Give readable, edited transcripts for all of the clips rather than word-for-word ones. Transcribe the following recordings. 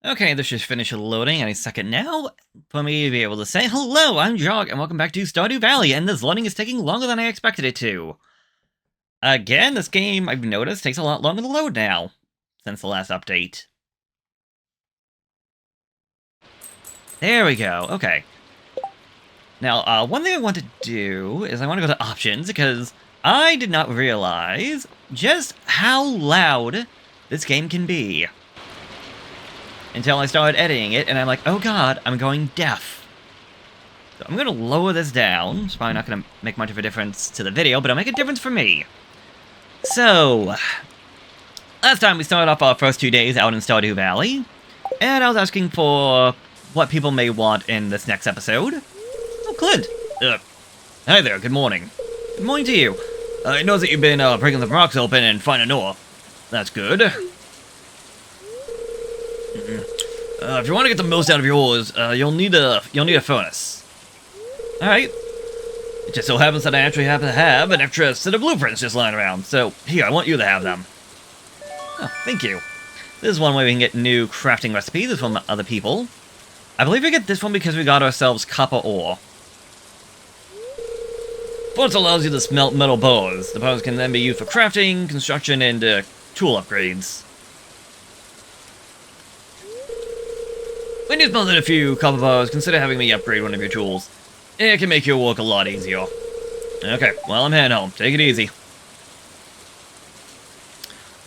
Okay, this should finish loading any second now for me to be able to say, hello, I'm Jog, and welcome back to Stardew Valley, and this loading is taking longer than I expected it to. Again, this game, I've noticed, takes a lot longer to load now, since the last update. There we go, okay. Now, one thing I want to do is I want to go to options, because I did not realize just how loud this game can be. Until I started editing it, and I'm like, oh god, I'm going deaf. So I'm going to lower this down. It's probably not going to make much of a difference to the video, but it'll make a difference for me. So, last time we started off our first 2 days out in Stardew Valley, and I was asking for what people may want in this next episode. Oh, Clint! Hi there, good morning. Good morning to you. I know that you've been breaking the rocks open and finding ore. That's good. If you want to get the most out of your ores, you'll need a furnace. Alright. It just so happens that I actually happen to have an extra set of blueprints just lying around, so here, I want you to have them. Oh, thank you. This is one way we can get new crafting recipes from other people. I believe we get this one because we got ourselves copper ore. Force allows you to smelt metal bars. The bars can then be used for crafting, construction, and tool upgrades. When you smelt a few copper bars, consider having me upgrade one of your tools. It can make your work a lot easier. Okay, well, I'm heading home. Take it easy.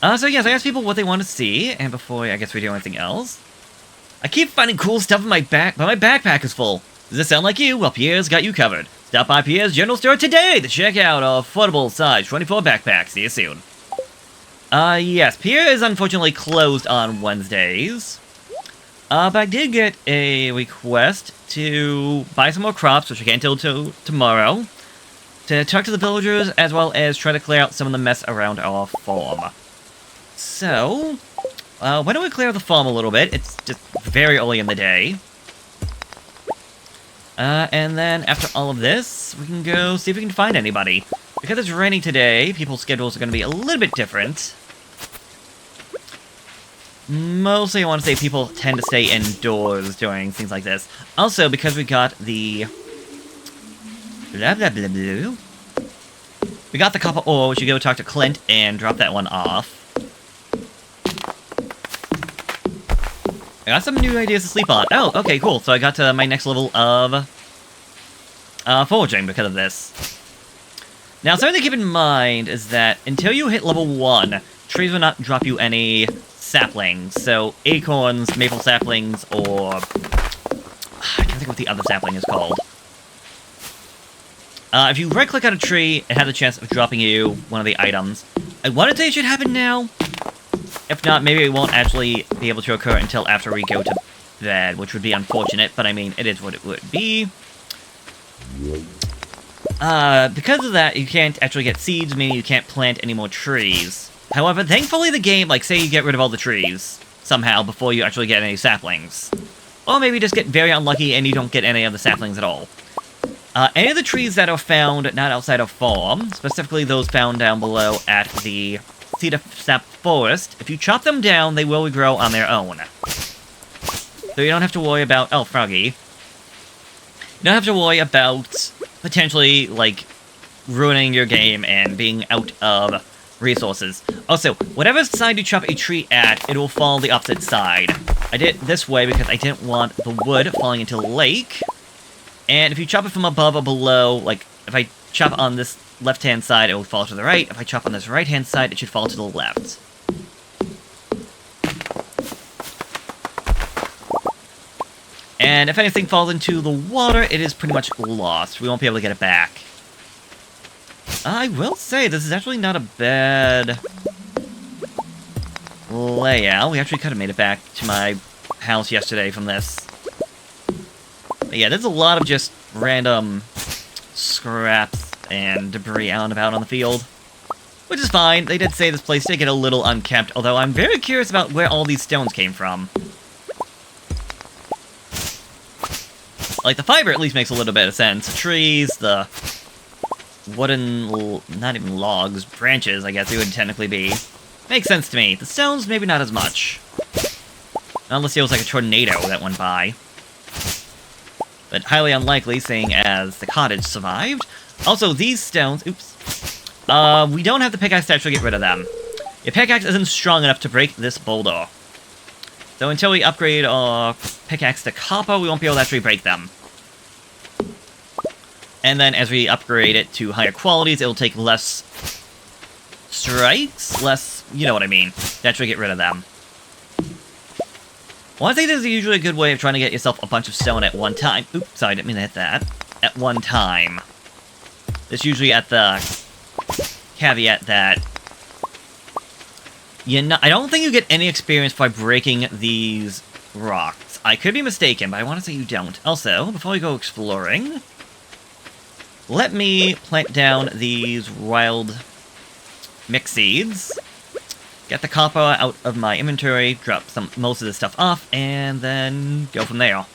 So yes, I asked people what they want to see, and before I guess we do anything else, I keep finding cool stuff in my but my backpack is full. Does this sound like you? Well, Pierre's got you covered. Stop by Pierre's General Store today to check out our affordable size 24 backpacks. See you soon. Yes, Pierre is unfortunately closed on Wednesdays. But I did get a request to buy some more crops, which I can't till tomorrow, to talk to the villagers, as well as try to clear out some of the mess around our farm. So, why don't we clear the farm a little bit? It's just very early in the day. And then after all of this, we can go see if we can find anybody. Because it's raining today, people's schedules are going to be a little bit different. Mostly, I want to say people tend to stay indoors during things like this. Also, because we got the... blah, blah, blah, blah. We got the copper ore, we should go talk to Clint and drop that one off. I got some new ideas to sleep on. Oh, okay, cool. So I got to my next level of... foraging because of this. Now, something to keep in mind is that until you hit level 1, trees will not drop you any... saplings, so acorns, maple saplings, or... I can't think what the other sapling is called. If you right-click on a tree, it has a chance of dropping you one of the items. I want to say it should happen now. If not, maybe it won't actually be able to occur until after we go to bed, which would be unfortunate, but I mean, it is what it would be. Because of that, you can't actually get seeds, meaning you can't plant any more trees. However, thankfully the game, like, say you get rid of all the trees, somehow, before you actually get any saplings. Or maybe just get very unlucky and you don't get any of the saplings at all. Any of the trees that are found not outside of farm, specifically those found down below at the cedar sap forest, if you chop them down, they will regrow on their own. So you don't have to worry about... oh, Froggy. You don't have to worry about potentially, like, ruining your game and being out of... resources. Also, whatever side you chop a tree at, it will fall the opposite side. I did it this way because I didn't want the wood falling into the lake. And if you chop it from above or below, like, if I chop on this left-hand side, it will fall to the right. If I chop on this right-hand side, it should fall to the left. And if anything falls into the water, it is pretty much lost. We won't be able to get it back. I will say, this is actually not a bad layout. We actually could have made it back to my house yesterday from this. But yeah, there's a lot of just random scraps and debris out and about on the field. Which is fine. They did say this place did get a little unkempt, although I'm very curious about where all these stones came from. Like, the fiber at least makes a little bit of sense. The trees, the... wooden, not even logs, branches, I guess it would technically be. Makes sense to me. The stones, maybe not as much. Unless it was like a tornado that went by. But highly unlikely, seeing as the cottage survived. Also, these stones... Oops. We don't have the pickaxe to actually get rid of them. Your pickaxe isn't strong enough to break this boulder. So until we upgrade our pickaxe to copper, we won't be able to actually break them. And then as we upgrade it to higher qualities, it'll take less strikes? Less, you know what I mean, to actually get rid of them. Well, I think this is usually a good way of trying to get yourself a bunch of stone at one time. Oops, sorry, I didn't mean to hit that. At one time. It's usually at the caveat that I don't think you get any experience by breaking these rocks. I could be mistaken, but I want to say you don't. Also, before we go exploring, let me plant down these wild mix seeds. Get the copper out of my inventory, drop most of this stuff off, and then go from there.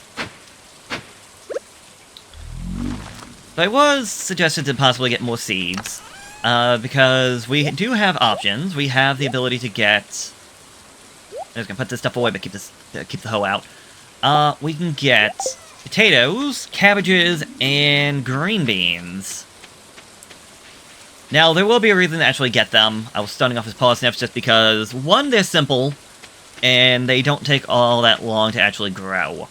So I was suggested to possibly get more seeds, because we do have options. We have the ability to get... I'm just gonna put this stuff away, but keep the hoe out. We can get potatoes, cabbages, and green beans. Now, there will be a reason to actually get them. I was starting off as parsnips just because, one, they're simple, and they don't take all that long to actually grow.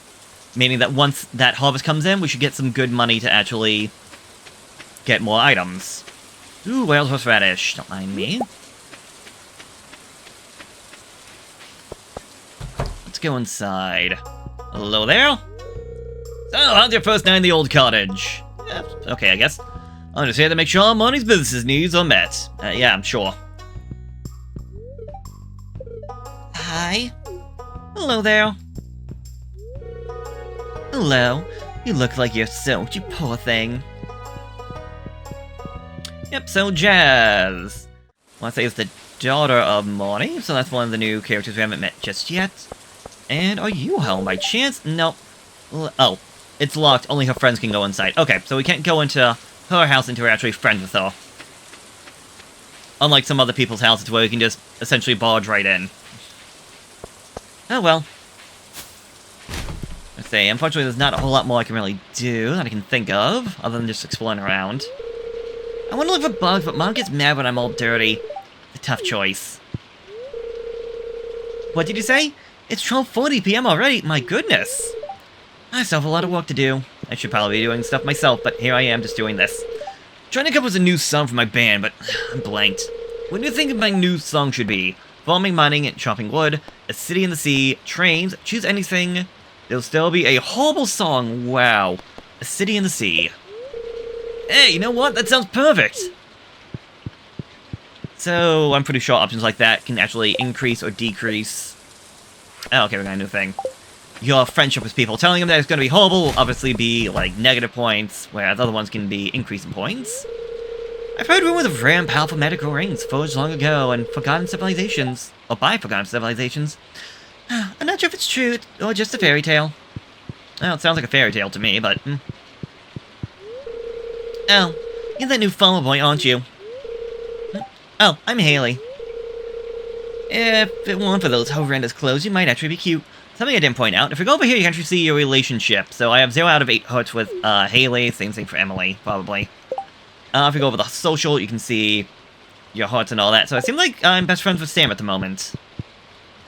Meaning that once that harvest comes in, we should get some good money to actually get more items. Ooh, wild horseradish. Don't mind me. Let's go inside. Hello there. So, how's your first night in the old cottage? Yeah, okay, I guess. I'm just here to make sure Monty's business needs are met. Yeah, I'm sure. Hi. Hello there. Hello. You look like you're soaked, you poor thing. Yep, so Jazz. I want to say it's the daughter of Monty, so that's one of the new characters we haven't met just yet. And are you home by chance? No. Oh, it's locked. Only her friends can go inside. Okay, so we can't go into her house until we're actually friends with her. Unlike some other people's houses where you can just essentially barge right in. Oh well. Let's say, unfortunately there's not a whole lot more I can really do that I can think of, other than just exploring around. I want to look for bugs, but Mom gets mad when I'm all dirty. A tough choice. What did you say? It's 12:40 p.m. already, my goodness! I still have a lot of work to do. I should probably be doing stuff myself, but here I am just doing this. Trying to come up with a new song for my band, but I'm blanked. What do you think my new song should be? Farming, mining, and chopping wood, a city in the sea, trains, choose anything. There'll still be a horrible song, wow. A city in the sea. Hey, you know what? That sounds perfect! So, I'm pretty sure options like that can actually increase or decrease... Oh, okay, we got a new thing. Your friendship with people. Telling them that it's going to be horrible will obviously be, like, negative points, whereas other ones can be increasing points. I've heard rumors of rare and powerful magical rings forged long ago and forgotten civilizations. Or by forgotten civilizations. I'm not sure if it's true or just a fairy tale. Well, it sounds like a fairy tale to me, but... Oh, you're that new farmer boy, aren't you? Oh, I'm Haley. If it weren't for those horrendous clothes, you might actually be cute. Something I didn't point out, if we go over here, you can actually see your relationship. So I have 0 out of 8 hearts with Haley, same thing for Emily, probably. If we go over the social, you can see your hearts and all that. So it seems like I'm best friends with Sam at the moment.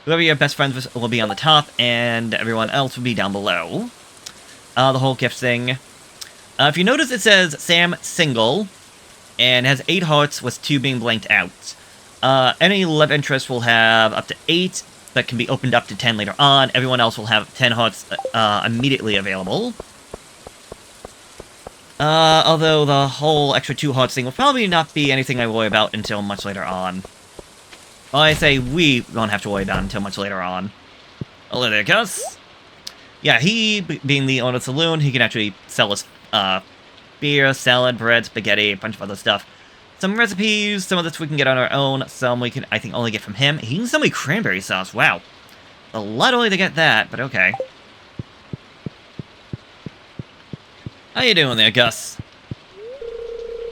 Whoever you're best friends with will be on the top, and everyone else will be down below. The whole gift thing. If you notice, it says Sam single, and has 8 hearts with 2 being blanked out. Any love interest will have up to 8, that can be opened up to 10 later on. Everyone else will have 10 hearts immediately available. Although the whole extra 2 hearts thing will probably not be anything I worry about until much later on. Well, I say we won't have to worry about it until much later on. Hello there, Gus. Yeah, he, being the owner of the saloon, he can actually sell us beer, salad, bread, spaghetti, a bunch of other stuff. Some recipes, some of this we can get on our own, some we can, I think, only get from him. He can sell me cranberry sauce, wow. A lot only to get that, but okay. How you doing there, Gus?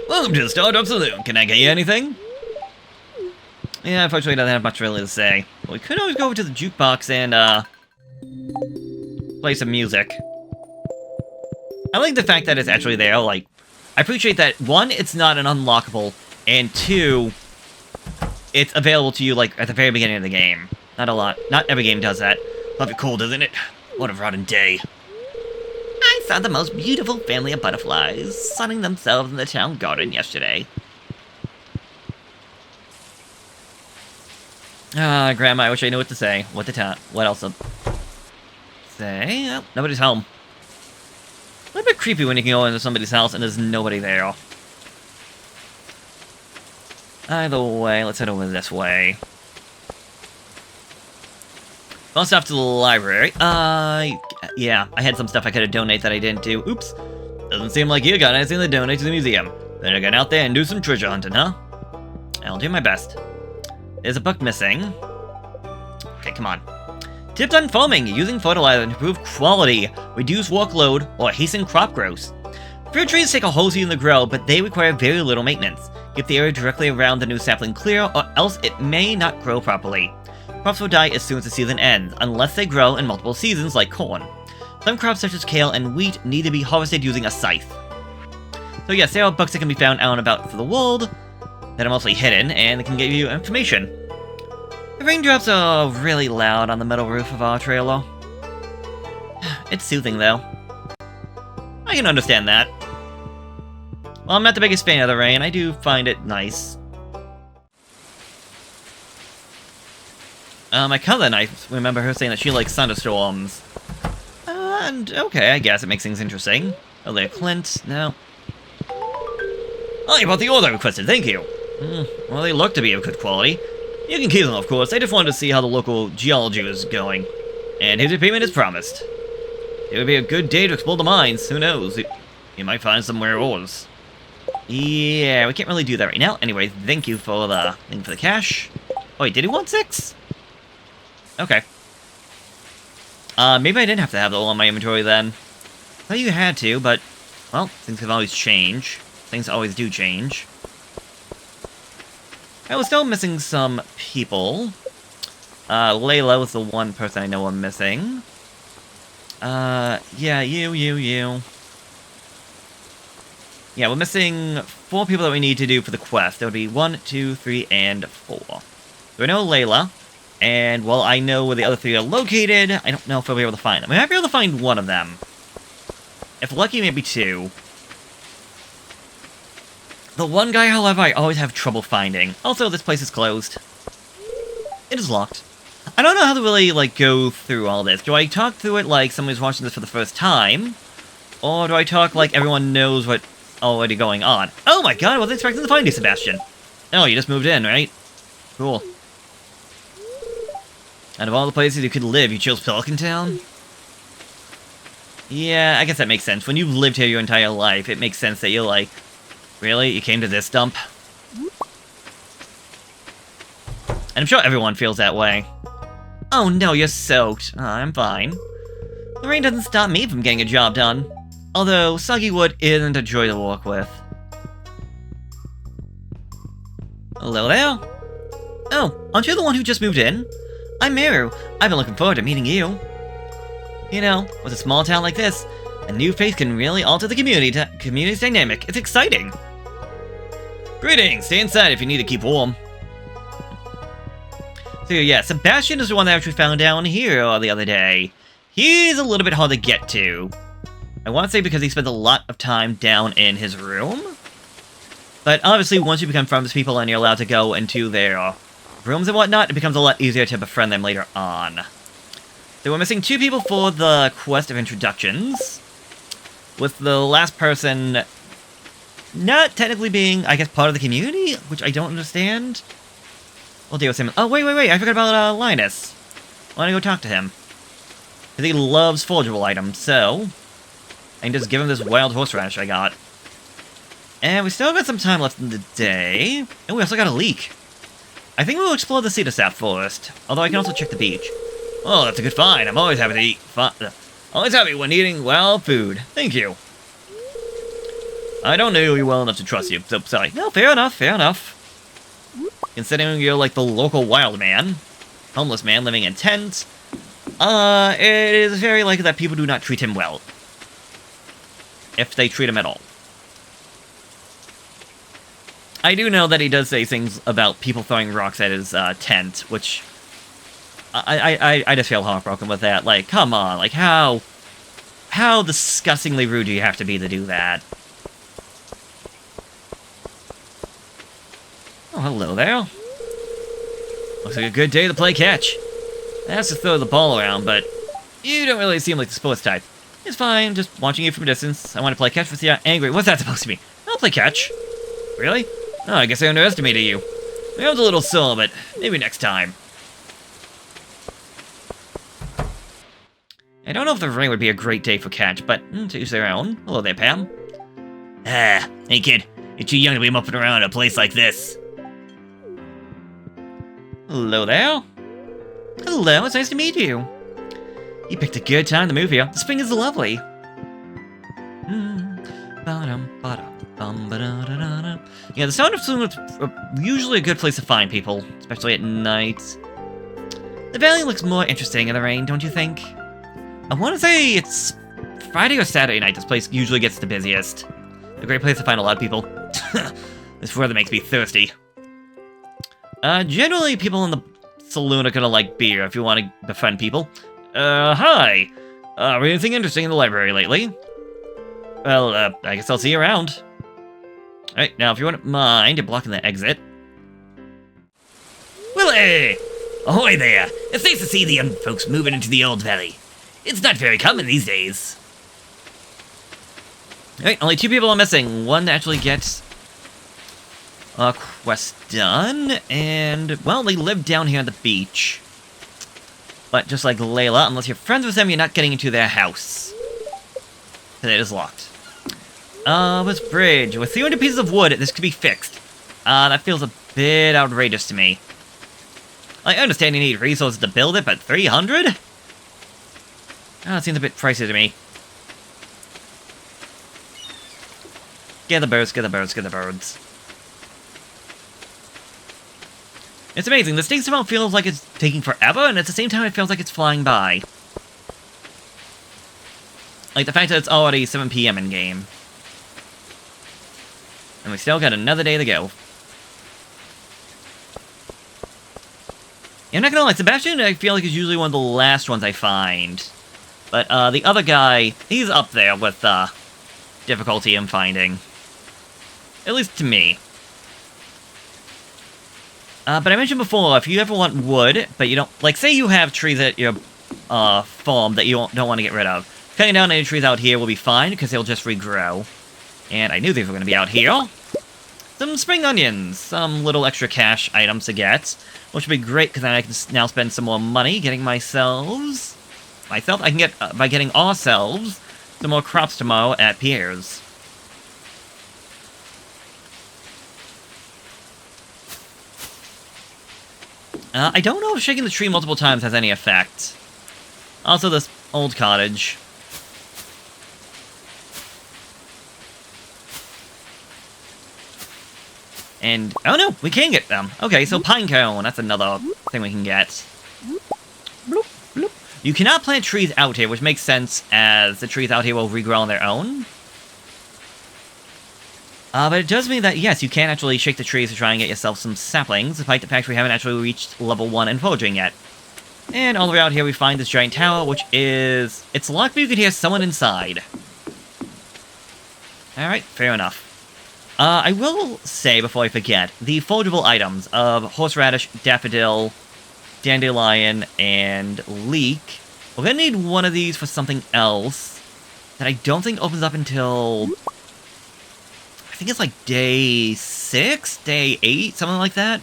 Welcome to the Stardew Saloon. Can I get you anything? Yeah, unfortunately, I don't have much really to say. But we could always go over to the jukebox and, Play some music. I like the fact that it's actually there, like, I appreciate that, one, it's not an unlockable, and two, it's available to you, like, at the very beginning of the game. Not every game does that. Love it cold, isn't it? What a rotten day. I saw the most beautiful family of butterflies sunning themselves in the town garden yesterday. Ah, Grandma, I wish I knew what to say. What else to say? Oh, nobody's home. A little bit creepy when you can go into somebody's house and there's nobody there. Either way, let's head over this way. Also off to the library. Yeah, I had some stuff I could have donated that I didn't do. Oops. Doesn't seem like you got anything to donate to the museum. Better get out there and do some treasure hunting, huh? I'll do my best. There's a book missing. Okay, come on. Tips on farming, using fertilizer to improve quality, reduce workload, or hasten crop growth. Fruit trees take a whole season to grow, but they require very little maintenance. Keep the area directly around the new sapling clear, or else it may not grow properly. Crops will die as soon as the season ends, unless they grow in multiple seasons like corn. Some crops such as kale and wheat need to be harvested using a scythe. So yes, there are books that can be found out and about for the world, that are mostly hidden, and they can give you information. The raindrops are really loud on the metal roof of our trailer. It's soothing, though. I can understand that. While I'm not the biggest fan of the rain, I do find it nice. My cousin, I remember her saying that she likes thunderstorms. And okay, I guess it makes things interesting. Oh, there, Clint, no. Oh, you bought the order I requested, thank you. Well, they look to be of good quality. You can keep them, of course. I just wanted to see how the local geology was going. And his repayment is promised. It would be a good day to explore the mines. Who knows? You might find some rare ores. Yeah, we can't really do that right now. Anyway, thank you for the cash. Oh, wait, did he want 6? Okay. Maybe I didn't have to have the all in my inventory then. I thought you had to, but, well, things can always change. Things always do change. I was still missing some people. Layla was the one person I know I'm missing. Yeah, you. Yeah, we're missing 4 people that we need to do for the quest. There would be 1, 2, 3, and 4. So we know Layla. And, well, I know where the other 3 are located. I don't know if I'll be able to find them. I might be able to find 1 of them. If lucky, maybe 2. The one guy, however, I always have trouble finding. Also, this place is closed. It is locked. I don't know how to really, like, go through all this. Do I talk through it like somebody's watching this for the first time? Or do I talk like everyone knows what's already going on? Oh my god, I wasn't expecting to find you, Sebastian. Oh, you just moved in, right? Cool. Out of all the places you could live, you chose Pelican Town? Yeah, I guess that makes sense. When you've lived here your entire life, it makes sense that you're like, really? You came to this dump? And I'm sure everyone feels that way. Oh no, you're soaked. Oh, I'm fine. The rain doesn't stop me from getting a job done. Although, soggy wood isn't a joy to work with. Hello there? Oh, aren't you the one who just moved in? I'm Meru. I've been looking forward to meeting you. You know, with a small town like this, a new face can really alter the community's dynamic. It's exciting. Greetings! Stay inside if you need to keep warm. So yeah, Sebastian is the one that I actually found down here the other day. He's a little bit hard to get to. I want to say because he spends a lot of time down in his room. But obviously, once you become friends with people and you're allowed to go into their rooms and whatnot, it becomes a lot easier to befriend them later on. So we're missing 2 people for the quest of introductions. With the last person not technically being, I guess, part of the community, which I don't understand. We'll deal with him. Oh, wait, I forgot about Linus. I want to go talk to him. Because he loves forgeable items, so I can just give him this wild horseradish I got. And we still got some time left in the day. And we also got a leak. I think we'll explore the cedar sap forest, although I can also check the beach. Oh, that's a good find. I'm always happy to eat always happy when eating wild food. Thank you. I don't know you well enough to trust you, so sorry. No, fair enough. Considering you're like the local wild man. Homeless man living in tents. It is very likely that people do not treat him well. If they treat him at all. I do know that he does say things about people throwing rocks at his tent, which I just feel heartbroken with that. Like, come on, like how disgustingly rude do you have to be to do that? Oh, hello there. Looks like a good day to play catch. I have to throw the ball around, but you don't really seem like the sports type. It's fine, just watching you from a distance. I want to play catch with you. Angry. What's that supposed to mean? I'll play catch. Really? Oh, I guess I underestimated you. I was a little sore, but maybe next time. I don't know if the rain would be a great day for catch, but to each their own. Hello there, Pam. Hey kid. You're too young to be mupping around a place like this. Hello there. Hello, it's nice to meet you. You picked a good time to move here. The spring is lovely. Yeah, the sound of swimming is usually a good place to find people, especially at night. The valley looks more interesting in the rain, don't you think? I want to say it's Friday or Saturday night this place usually gets the busiest. A great place to find a lot of people. This weather makes me thirsty. Generally, people in the saloon are gonna like beer if you want to befriend people. Hi! Read anything interesting in the library lately? Well, I guess I'll see you around. Alright, now if you wouldn't mind, you're blocking the exit. Well, ahoy there! It's nice to see the young folks moving into the old valley. It's not very common these days. Alright, only 2 people are missing. One actually gets a quest done, and, well, they live down here on the beach. But just like Layla, unless you're friends with them, you're not getting into their house. Because it is locked. This bridge. With 300 pieces of wood, this could be fixed. That feels a bit outrageous to me. I understand you need resources to build it, but 300? It seems a bit pricey to me. Get the birds, get the birds, get the birds. It's amazing, this takes about feels like it's taking forever, and at the same time it feels like it's flying by. Like the fact that it's already 7 PM in game. And we still got another day to go. Yeah, I'm not gonna lie, Sebastian I feel like is usually one of the last ones I find. But the other guy, he's up there with difficulty in finding. At least to me. But I mentioned before, if you ever want wood, but you don't... Like, say you have trees at your farm that you don't want to get rid of. Cutting down any trees out here will be fine, because they'll just regrow. And I knew these were going to be out here. Some spring onions, some little extra cash items to get. Which would be great, because then I can now spend some more money getting myself... I can get, by getting ourselves, some more crops tomorrow at Pierre's. I don't know if shaking the tree multiple times has any effect. Also, this old cottage. And, oh no, we can get them. Okay, so pine cone, that's another thing we can get. Bloop, bloop. You cannot plant trees out here, which makes sense, as the trees out here will regrow on their own. But it does mean that, yes, you can actually shake the trees to try and get yourself some saplings, despite the fact we haven't actually reached level 1 in foraging yet. And all the way out here we find this giant tower, which is... It's locked, but you can hear someone inside. Alright, fair enough. I will say, before I forget, the forageable items of horseradish, daffodil, dandelion, and leek. We're gonna need one of these for something else that I don't think opens up until... I think it's like day 6, day 8, something like that.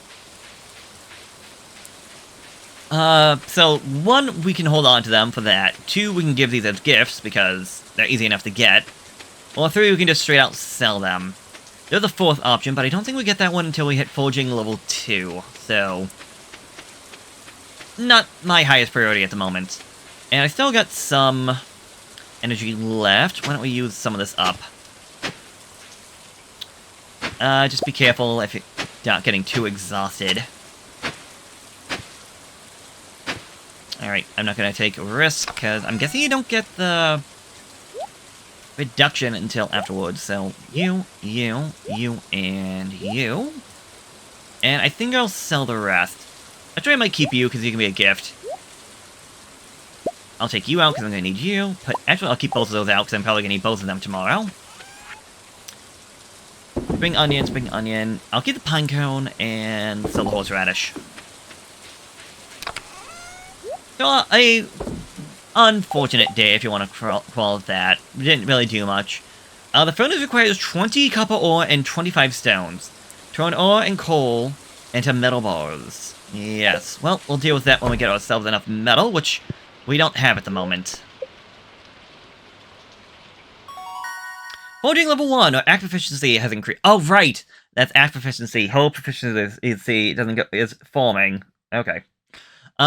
So, 1, we can hold on to them for that. 2, we can give these as gifts, because they're easy enough to get. Or 3, we can just straight out sell them. They're the 4th option, but I don't think we get that one until we hit foraging level 2, so... Not my highest priority at the moment. And I still got some energy left. Why don't we use some of this up? Just be careful if you're not getting too exhausted. Alright, I'm not gonna take a risk, because I'm guessing you don't get the reduction until afterwards. So, you, and you. And I think I'll sell the rest. Actually, I might keep you, because you can be a gift. I'll take you out, because I'm gonna need you. But actually, I'll keep both of those out, because I'm probably gonna need both of them tomorrow. Spring onion, spring onion. I'll keep the pine cone, and sell the horseradish. So, a unfortunate day, if you want to call it that. Didn't really do much. The furnace requires 20 copper ore and 25 stones. Turn ore and coal into metal bars. Yes, well, we'll deal with that when we get ourselves enough metal, which we don't have at the moment. Forging level 1, our act proficiency has increased. Oh, right! That's act proficiency. Whole proficiency is forming. Okay.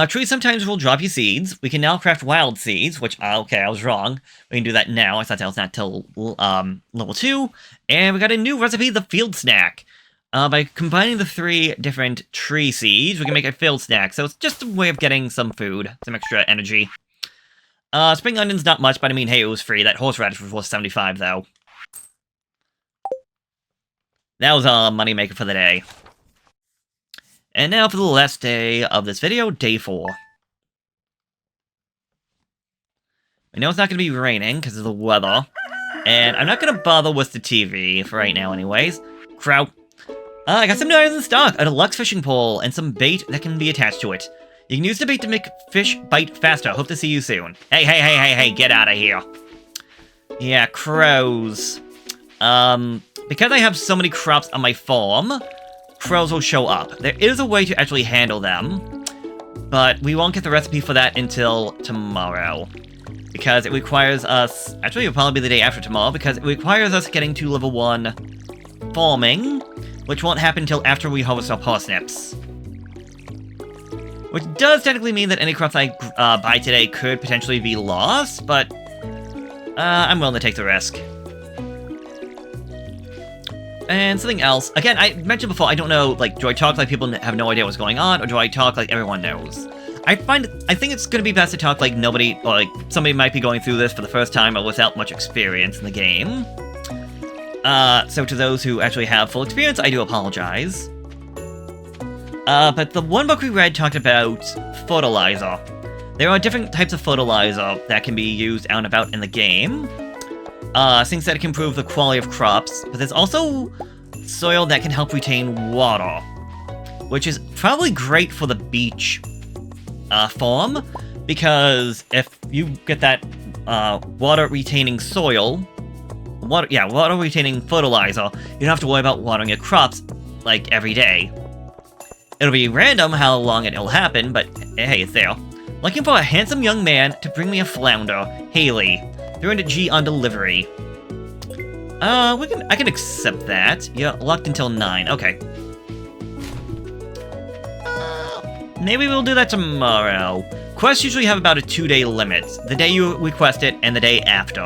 Trees sometimes will drop you seeds. We can now craft wild seeds, which, okay, I was wrong. We can do that now. I thought that was not till, level 2. And we got a new recipe, the field snack. By combining the 3 different tree seeds, we can make a field snack. So it's just a way of getting some food, some extra energy. Spring onion's not much, but I mean, hey, it was free. That horseradish was worth 75, though. That was a moneymaker for the day. And now for the last day of this video, day 4. I know it's not going to be raining because of the weather. And I'm not going to bother with the TV for right now anyways. Kraut. I got some items in stock, a deluxe fishing pole, and some bait that can be attached to it. You can use the bait to make fish bite faster. Hope to see you soon. Hey, get out of here. Yeah, crows. Because I have so many crops on my farm, crows will show up. There is a way to actually handle them, but we won't get the recipe for that until tomorrow. Because it requires us... Actually, it'll probably be the day after tomorrow, because it requires us getting to level 1 farming, which won't happen until after we harvest our parsnips. Which does technically mean that any crops I buy today could potentially be lost, but I'm willing to take the risk. And something else. Again, I mentioned before, I don't know, like, do I talk like people have no idea what's going on, or do I talk like everyone knows? I think it's gonna be best to talk like nobody, or like somebody might be going through this for the first time or without much experience in the game. So to those who actually have full experience, I do apologize. But the one book we read talked about fertilizer. There are different types of fertilizer that can be used out and about in the game. Things that can improve the quality of crops, but there's also soil that can help retain water, which is probably great for the beach farm, because if you get that water-retaining soil, water-retaining fertilizer, you don't have to worry about watering your crops, like, every day. It'll be random how long it'll happen, but hey, it's there. Looking for a handsome young man to bring me a flounder. Haley. 300 G on delivery. I can accept that. You're locked until 9. Okay. Maybe we'll do that tomorrow. Quests usually have about a 2-day limit. The day you request it, and the day after.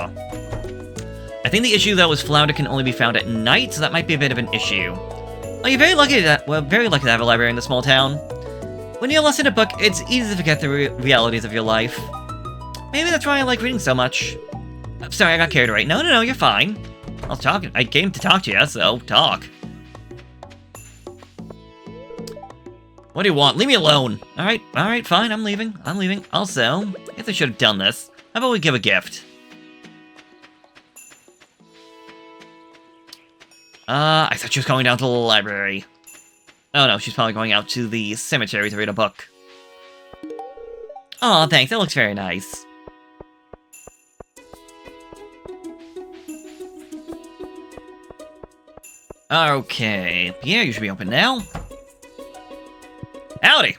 I think the issue, though, is flounder can only be found at night, so that might be a bit of an issue. Oh, you're very lucky to have a library in the small town. When you're lost in a book, it's easy to forget the realities of your life. Maybe that's why I like reading so much. I'm sorry, I got carried away. No, you're fine. I came to talk to you, so talk. What do you want? Leave me alone. Alright, fine, I'm leaving. Also, I guess I should have done this. How about we give a gift? I thought she was going down to the library. Oh no, she's probably going out to the cemetery to read a book. Aw, thanks, that looks very nice. Okay, Pierre, you should be open now. Howdy!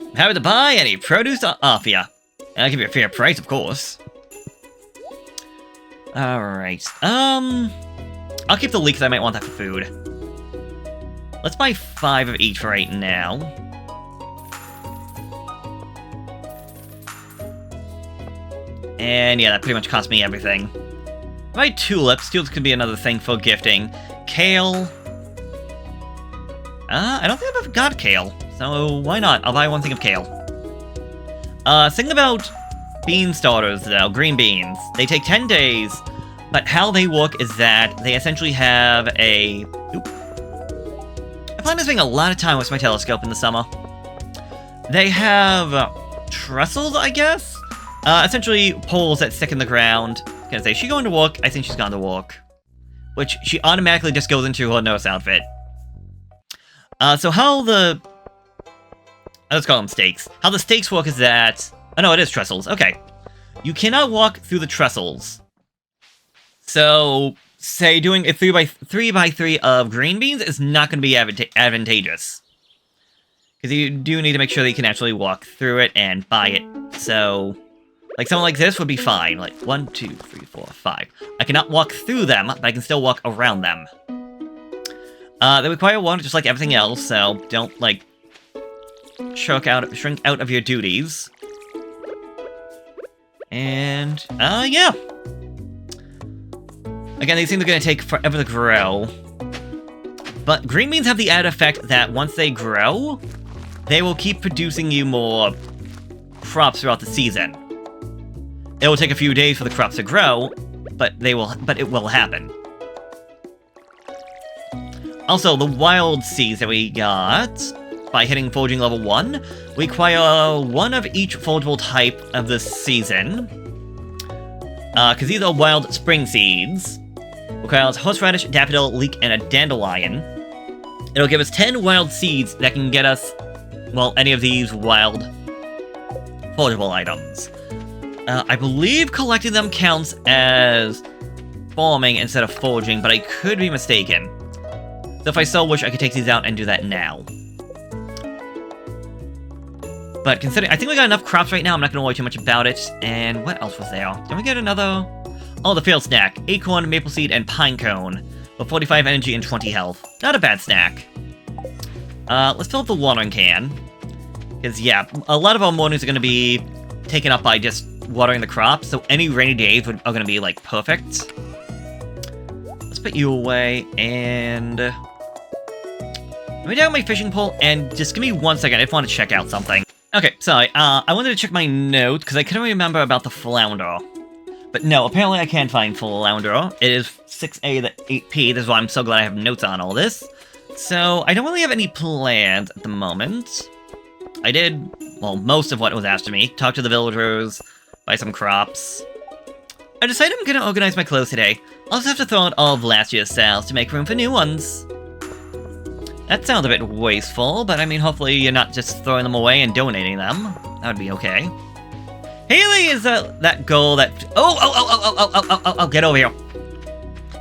I'm happy to buy any produce off ya. I'll give you a fair price, of course. Alright, I'll keep the leeks, I might want that for food. Let's buy 5 of each for right now. And yeah, that pretty much cost me everything. My tulips. Tulips could be another thing for gifting. Kale. I don't think I've ever got kale. So why not? I'll buy one thing of kale. Thing about bean starters, though, green beans. They take 10 days, but how they work is that they essentially have a... Oop. I plan on spending a lot of time with my telescope in the summer. They have trestles, I guess? Essentially poles that stick in the ground. Gonna say, is she going to work? I think she's gone to work. Which she automatically just goes into her nurse outfit. So how the... Let's call them stakes. How the stakes work is that... Oh no, it is trestles. Okay. You cannot walk through the trestles. So, say doing a 3x3 of green beans is not going to be advantageous. Because you do need to make sure that you can actually walk through it and buy it. So, like something like this would be fine. Like 1, 2, 3, 4, 5. I cannot walk through them, but I can still walk around them. They require water just like everything else, so don't, like, shrink out of your duties. And, yeah. Again, these things are going to take forever to grow. But green beans have the added effect that once they grow, they will keep producing you more crops throughout the season. It will take a few days for the crops to grow, but it will happen. Also, the wild seeds that we got by hitting foraging level 1, we acquire one of each forageable type of the season. Because these are wild spring seeds. Requires horseradish, daffodil, leek, and a dandelion. It'll give us 10 wild seeds that can get us, well, any of these wild forageable items. I believe collecting them counts as farming instead of foraging, but I could be mistaken. So if I so wish, I could take these out and do that now. But considering, I think we got enough crops right now, I'm not going to worry too much about it. And what else was there? Did we get another? Oh, the failed snack. Acorn, maple seed, and pine cone. With 45 energy and 20 health. Not a bad snack. Let's fill up the watering can. Because, yeah, a lot of our mornings are going to be taken up by just watering the crops. So any rainy days are going to be, like, perfect. Let's put you away, and... let me down my fishing pole, and just give me 1 second. I just want to check out something. Okay, sorry. I wanted to check my note, because I couldn't remember about the flounder. But no, apparently I can find flounder. It is 6A to 8P. This is why I'm so glad I have notes on all this. So, I don't really have any plans at the moment. I did, well, most of what was asked of me. Talk to the villagers, buy some crops. I decided I'm gonna organize my clothes today. I'll just have to throw out all of last year's styles to make room for new ones. That sounds a bit wasteful, but I mean, hopefully you're not just throwing them away and donating them. That would be okay. Haley is that girl that... Oh, get over here.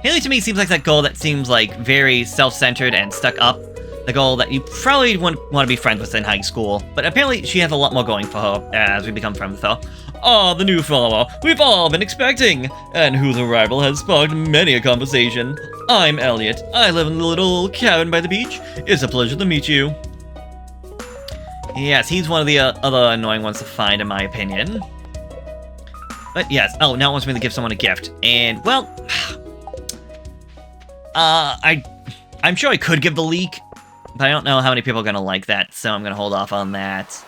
Haley to me seems like that girl that seems like very self-centered and stuck up. The girl that you probably wouldn't want to be friends with in high school. But apparently she has a lot more going for her as we become friends with her. Ah, the new follower we've all been expecting, and whose arrival has sparked many a conversation. I'm Elliot. I live in the little cabin by the beach. It's a pleasure to meet you. Yes, he's one of the other annoying ones to find, in my opinion. But yes, oh, now it wants me to give someone a gift. And, well... I'm sure I could give the leek, but I don't know how many people are gonna like that, so I'm gonna hold off on that.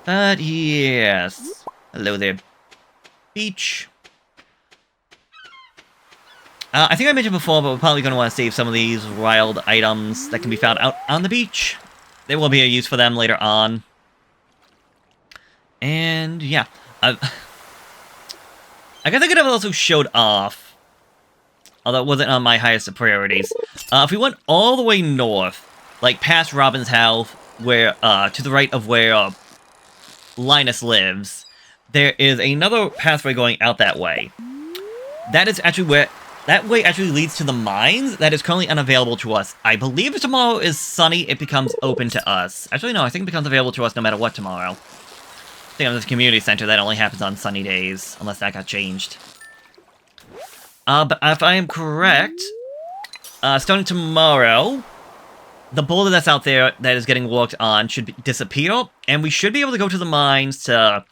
But yes... Hello there, beach. I think I mentioned before, but we're probably going to want to save some of these wild items that can be found out on the beach. There will be a use for them later on. And, yeah. I guess I could have also showed off, although it wasn't on my highest of priorities. If we went all the way north, like past Robin's house, where, to the right of where Linus lives, there is another pathway going out that way. That is actually where... That way actually leads to the mines that is currently unavailable to us. I believe if tomorrow is sunny, it becomes open to us. Actually, no, I think it becomes available to us no matter what tomorrow. I think on this community center, that only happens on sunny days, unless that got changed. But if I am correct, starting tomorrow, the boulder that's out there that is getting worked on should disappear, and we should be able to go to the mines to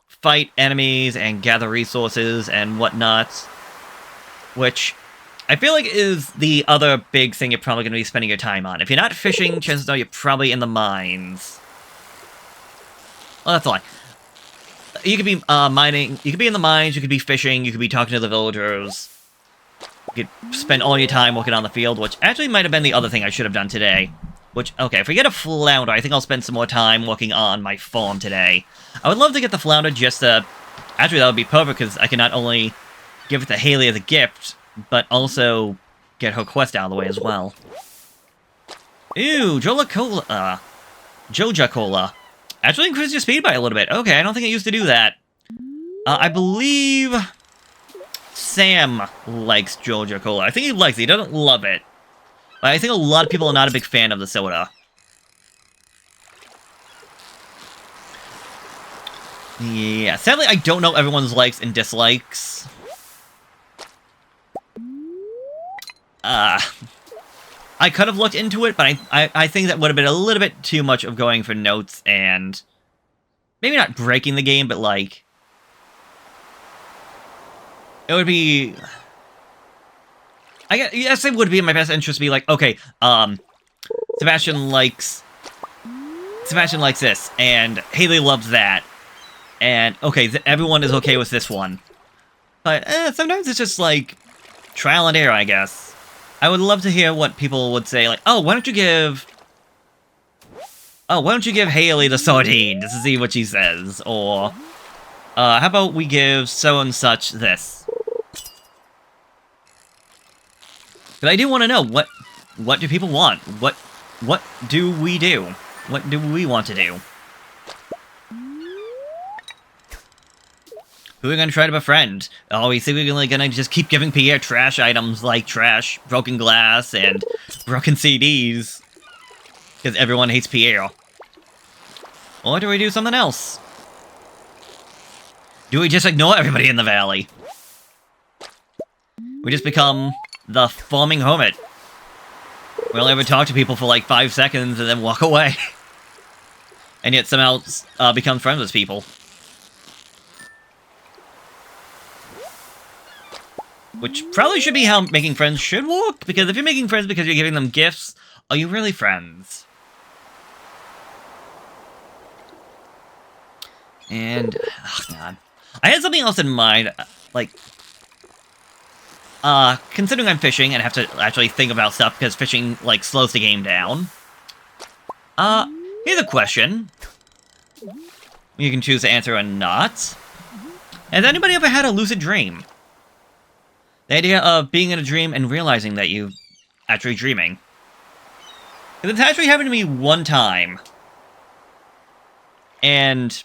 fight enemies and gather resources and whatnot. Which, I feel like is the other big thing you're probably going to be spending your time on. If you're not fishing, chances are you're probably in the mines. Well, that's a lie. You could be mining, you could be in the mines, you could be fishing, you could be talking to the villagers. You could spend all your time working on the field, which actually might have been the other thing I should have done today. Which, okay, if we get a flounder, I think I'll spend some more time working on my farm today. I would love to get the flounder just to... Actually, that would be perfect, because I can not only give it to Haley as a gift, but also get her quest out of the way as well. Ew, Joja Cola. Actually increases your speed by a little bit. Okay, I don't think it used to do that. I believe Sam likes Joja Cola. I think he likes it. He doesn't love it. But I think a lot of people are not a big fan of the soda. Yeah, sadly, I don't know everyone's likes and dislikes. I could have looked into it, but I think that would have been a little bit too much of going for notes and... Maybe not breaking the game, but, like... It would be... Yes, it would be in my best interest to be like, okay, Sebastian likes this, and Haley loves that. And, okay, everyone is okay with this one. But, sometimes it's just, like, trial and error, I guess. I would love to hear what people would say, like, oh, why don't you give Haley the sardine, just to see what she says, or, how about we give so-and-such this? But I do want to know, what do people want? What do we do? What do we want to do? Who are we going to try to befriend? Oh, we think we're going to just keep giving Pierre trash items like trash, broken glass, and broken CDs. Because everyone hates Pierre. Or do we do something else? Do we just ignore everybody in the valley? We just become the farming hermit. We'll ever talk to people for like 5 seconds and then walk away. And yet somehow become friends with people. Which probably should be how making friends should work, because if you're making friends because you're giving them gifts, are you really friends? And, oh god. I had something else in mind, like, considering I'm fishing and have to actually think about stuff because fishing, like, slows the game down. Here's a question. You can choose to answer or not. Has anybody ever had a lucid dream? The idea of being in a dream and realizing that you're actually dreaming. It's actually happened to me one time. And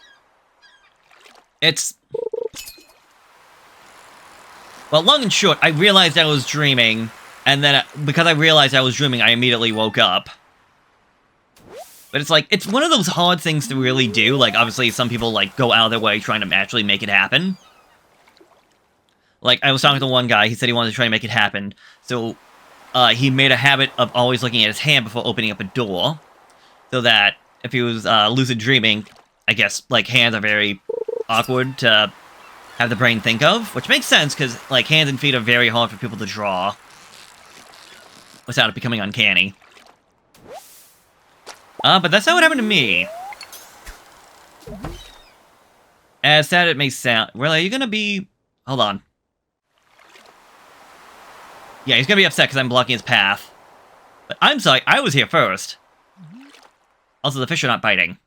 it's... Well, long and short, I realized I was dreaming, and then because I realized I was dreaming, I immediately woke up. But it's like, it's one of those hard things to really do. Like, obviously, some people, like, go out of their way trying to actually make it happen. Like, I was talking to one guy, he said he wanted to try and make it happen, so he made a habit of always looking at his hand before opening up a door, so that if he was lucid dreaming, I guess, like, hands are very awkward to have the brain think of, which makes sense, because, like, hands and feet are very hard for people to draw without it becoming uncanny. But that's not what happened to me. As sad it may sound... Really, are you gonna be... Hold on. Yeah, he's gonna be upset because I'm blocking his path. But I'm sorry, I was here first. Also, the fish are not biting.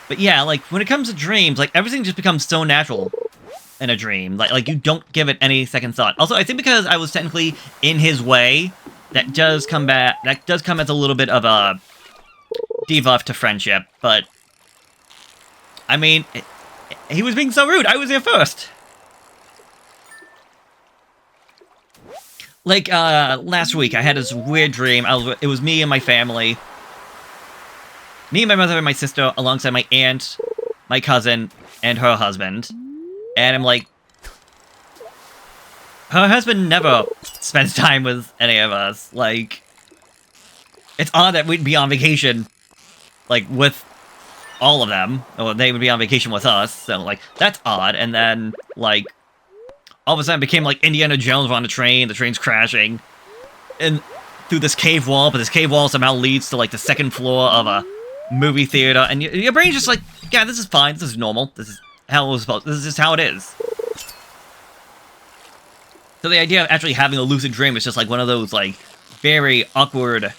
But yeah, like, when it comes to dreams, like, everything just becomes so natural in a dream. Like you don't give it any second thought. Also, I think because I was technically in his way, that does come back, that does come as a little bit of a debuff to friendship, but... I mean, he was being so rude, I was here first! Like, last week, I had this weird dream. It was me and my family. Me and my mother and my sister, alongside my aunt, my cousin, and her husband. And I'm like... Her husband never spends time with any of us. Like... It's odd that we'd be on vacation, like, with all of them, or they would be on vacation with us, so, like, that's odd. And then, like, all of a sudden it became like Indiana Jones on a train, the train's crashing, and through this cave wall, but this cave wall somehow leads to, like, the second floor of a movie theater, and your brain's just like, yeah, this is fine, this is normal, this is how it was supposed, this is just how it is. So the idea of actually having a lucid dream is just like one of those, like, very awkward,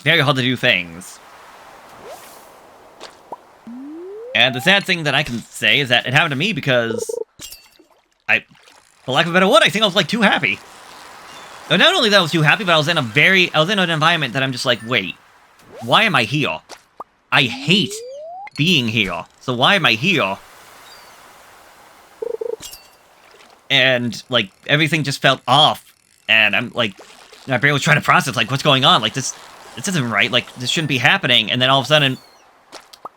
very hard to do things. And the sad thing that I can say is that it happened to me because for lack of a better word, I think I was, like, too happy. And not only that I was too happy, but I was in an environment that I'm just like, wait, why am I here? I hate being here, so why am I here? And, like, everything just felt off, and I'm, like, my brain was trying to process, like, what's going on? Like, this isn't right, like, this shouldn't be happening, and then all of a sudden,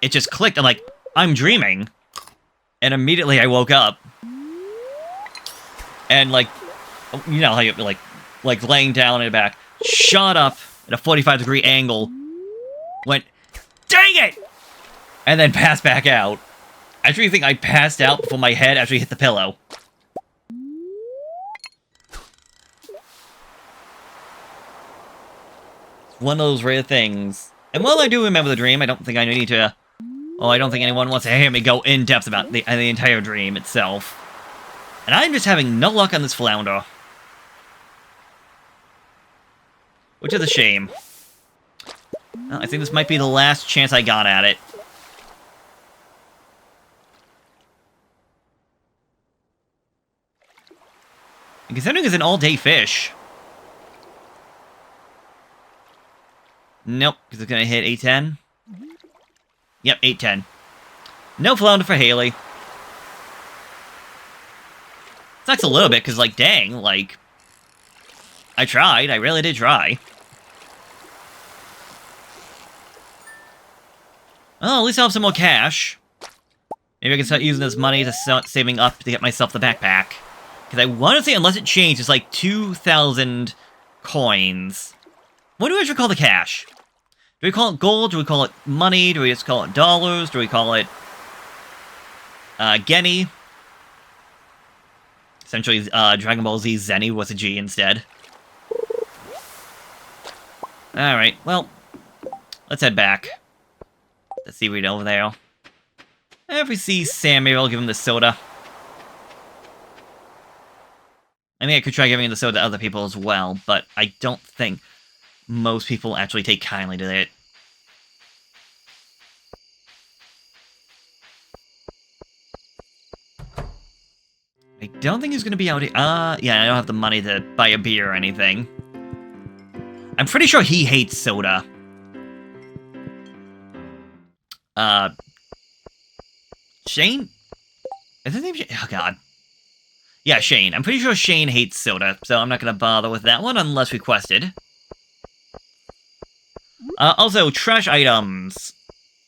it just clicked, I'm like, I'm dreaming. And immediately I woke up. And, like, you know how you, like laying down on your back, shot up at a 45-degree angle, went, dang it! And then passed back out. I actually think I passed out before my head actually hit the pillow. It's one of those rare things. And while I do remember the dream, I don't think I need to... Oh, I don't think anyone wants to hear me go in-depth about the entire dream itself. And I'm just having no luck on this flounder. Which is a shame. Well, I think this might be the last chance I got at it. And considering it's an all-day fish... Nope, because it's going to hit 810. Yep, 810. No flounder for Haley. Sucks a little bit, because, like, dang, like... I tried, I really did try. Well, at least I'll have some more cash. Maybe I can start using this money to start saving up to get myself the backpack. Because I want to say, unless it changed, it's like 2,000 coins. What do we actually call the cash? Do we call it gold? Do we call it money? Do we just call it dollars? Do we call it... Genny? Essentially, Dragon Ball Z Zenny with a G instead. Alright, well... Let's head back. Let's see what's over there. If we see Sam, maybe I'll give him the soda. I mean, I could try giving the soda to other people as well, but I don't think most people actually take kindly to it. I don't think he's gonna be out here. Yeah, I don't have the money to buy a beer or anything. I'm pretty sure he hates soda. Shane? Is his name Shane? Oh, God. Yeah, Shane. I'm pretty sure Shane hates soda, so I'm not gonna bother with that one unless requested. Also, trash items.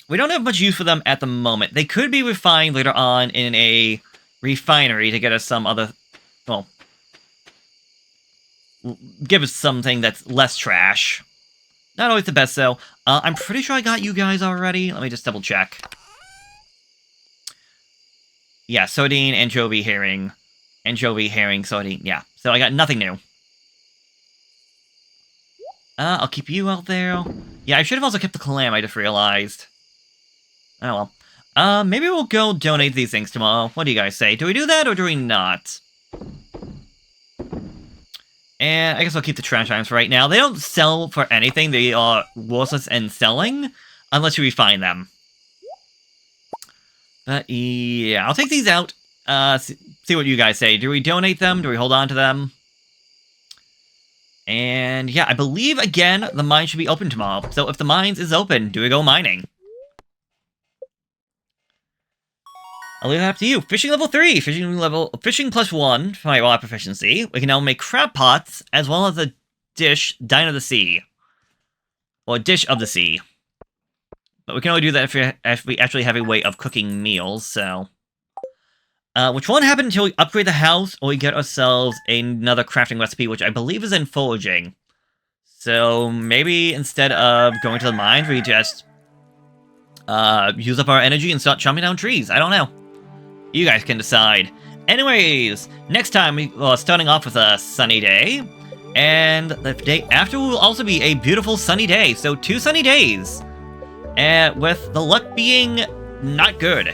We don't have much use for them at the moment. They could be refined later on in a refinery to get us some other... Well... give us something that's less trash. Not always the best, though. I'm pretty sure I got you guys already. Let me just double check. Yeah, sardine, anchovy, herring. Anchovy, herring, sardine. Yeah, so I got nothing new. I'll keep you out there. Yeah, I should have also kept the clam, I just realized. Oh well. Maybe we'll go donate these things tomorrow. What do you guys say? Do we do that, or do we not? And I guess I'll keep the trash items for right now. They don't sell for anything. They are worthless and selling, unless you refine them. But yeah, I'll take these out. See what you guys say. Do we donate them? Do we hold on to them? And yeah, I believe, again, the mine should be open tomorrow. So if the mines is open, do we go mining? I'll leave that up to you. Fishing level 3. Fishing plus 1 for my raw proficiency. We can now make crab pots, as well as a dish, Dine of the Sea. Or dish of the sea. But we can only do that if we actually have a way of cooking meals, so... which won't happen until we upgrade the house, or we get ourselves another crafting recipe, which I believe is in foraging. So maybe instead of going to the mines, we just use up our energy and start chopping down trees. I don't know. You guys can decide. Anyways, next time we are starting off with a sunny day, and the day after will also be a beautiful sunny day. So 2 sunny days, and with the luck being not good.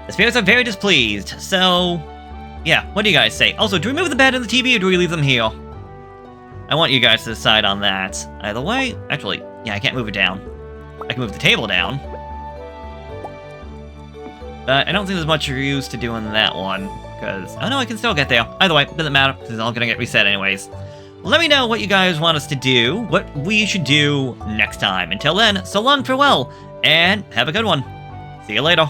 The spirits are very displeased. So, yeah, what do you guys say? Also, do we move the bed and the TV, or do we leave them here? I want you guys to decide on that. Either way, actually, yeah, I can't move it down. I can move the table down. But I don't think there's much use to doing that one, because... Oh no, I can still get there. Either way, doesn't matter, because it's all gonna get reset anyways. Let me know what you guys want us to do, what we should do next time. Until then, so long, farewell, and have a good one. See you later.